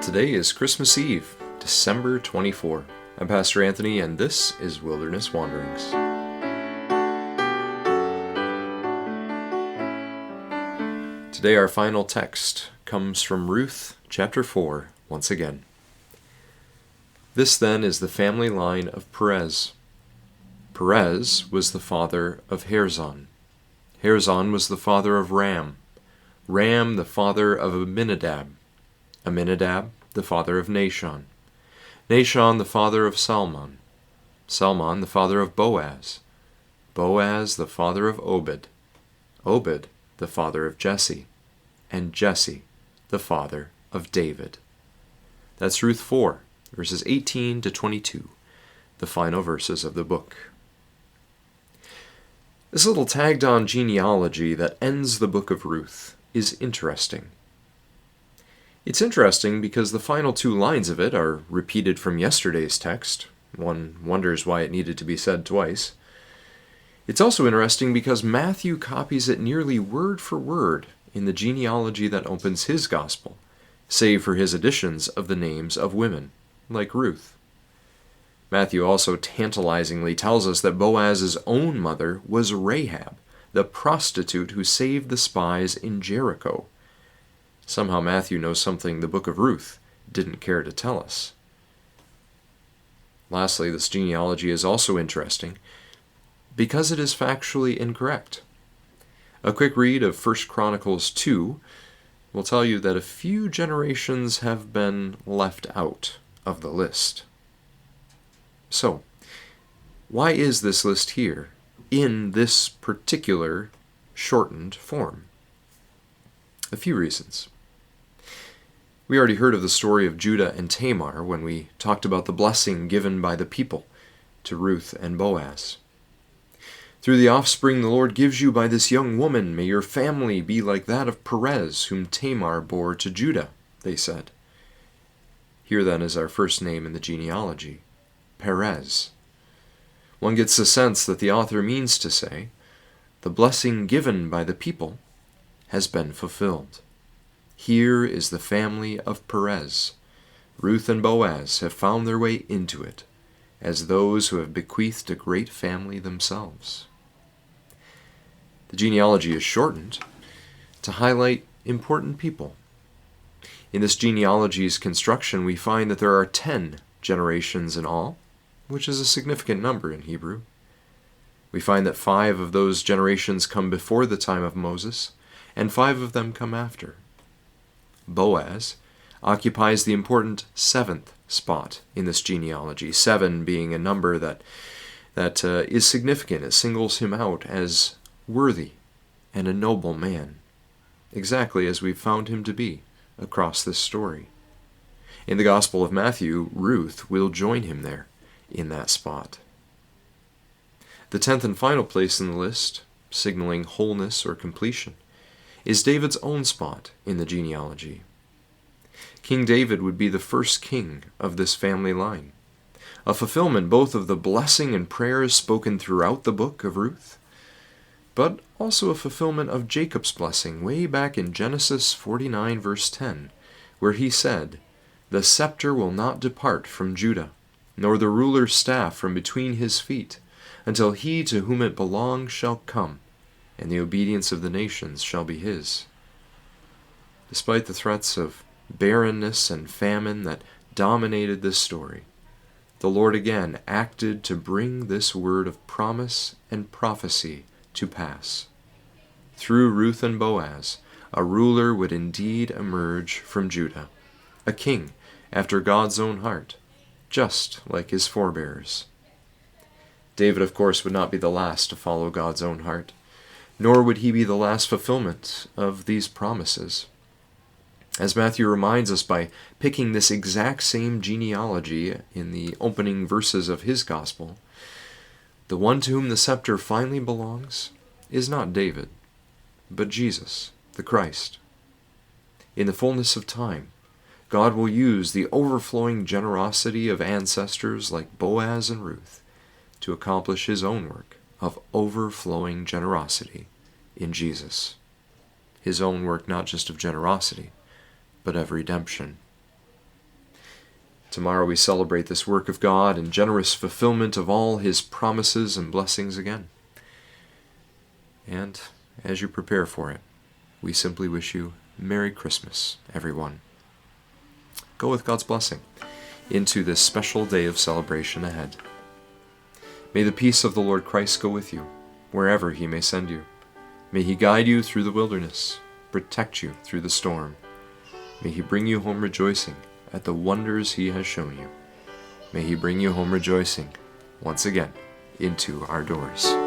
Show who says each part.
Speaker 1: Today is Christmas Eve, December 24. I'm Pastor Anthony, and this is Wilderness Wanderings. Today our final text comes from Ruth chapter 4 once again. This then is the family line of Perez. Perez was the father of Hezron. Hezron was the father of Ram. Ram the father of Amminadab. Amminadab the father of Nahshon. Nahshon the father of Salmon. Salmon the father of Boaz. Boaz the father of Obed. Obed the father of Jesse. And Jesse the father of David. That's Ruth 4, verses 18 to 22, the final verses of the book. This little tagged-on genealogy that ends the book of Ruth is interesting. It's interesting because the final two lines of it are repeated from yesterday's text. One wonders why it needed to be said twice. It's also interesting because Matthew copies it nearly word for word in the genealogy that opens his gospel, save for his additions of the names of women, like Ruth. Matthew also tantalizingly tells us that Boaz's own mother was Rahab, the prostitute who saved the spies in Jericho. Somehow Matthew knows something the book of Ruth didn't care to tell us. Lastly, this genealogy is also interesting because it is factually incorrect. A quick read of 1 Chronicles 2 will tell you that a few generations have been left out of the list. So, why is this list here in this particular shortened form? A few reasons. We already heard of the story of Judah and Tamar when we talked about the blessing given by the people to Ruth and Boaz. Through the offspring the Lord gives you by this young woman, may your family be like that of Perez, whom Tamar bore to Judah, they said. Here then is our first name in the genealogy, Perez. One gets the sense that the author means to say, the blessing given by the people has been fulfilled. Here is the family of Perez. Ruth and Boaz have found their way into it, as those who have bequeathed a great family themselves. The genealogy is shortened to highlight important people. In this genealogy's construction, we find that there are 10 generations in all, which is a significant number in Hebrew. We find that 5 of those generations come before the time of Moses, and 5 of them come after. Boaz occupies the important 7th spot in this genealogy, 7 being a number that is significant. It singles him out as worthy and a noble man, exactly as we've found him to be across this story. In the Gospel of Matthew, Ruth will join him there in that spot. The 10th and final place in the list, signaling wholeness or completion, is David's own spot in the genealogy. King David would be the first king of this family line, a fulfillment both of the blessing and prayers spoken throughout the book of Ruth, but also a fulfillment of Jacob's blessing way back in Genesis 49 verse 10, where he said, "The scepter will not depart from Judah, nor the ruler's staff from between his feet, until he to whom it belongs shall come, and the obedience of the nations shall be his." Despite the threats of barrenness and famine that dominated this story, the Lord again acted to bring this word of promise and prophecy to pass. Through Ruth and Boaz, a ruler would indeed emerge from Judah, a king after God's own heart, just like his forebears. David, of course, would not be the last to follow God's own heart, nor would he be the last fulfillment of these promises. As Matthew reminds us by picking this exact same genealogy in the opening verses of his gospel, the one to whom the scepter finally belongs is not David, but Jesus, the Christ. In the fullness of time, God will use the overflowing generosity of ancestors like Boaz and Ruth to accomplish his own work of overflowing generosity in Jesus. His own work not just of generosity, but of redemption. Tomorrow we celebrate this work of God and generous fulfillment of all His promises and blessings again. And as you prepare for it, we simply wish you Merry Christmas, everyone. Go with God's blessing into this special day of celebration ahead. May the peace of the Lord Christ go with you, wherever He may send you. May He guide you through the wilderness, protect you through the storm. May He bring you home rejoicing at the wonders He has shown you. May He bring you home rejoicing once again into our doors.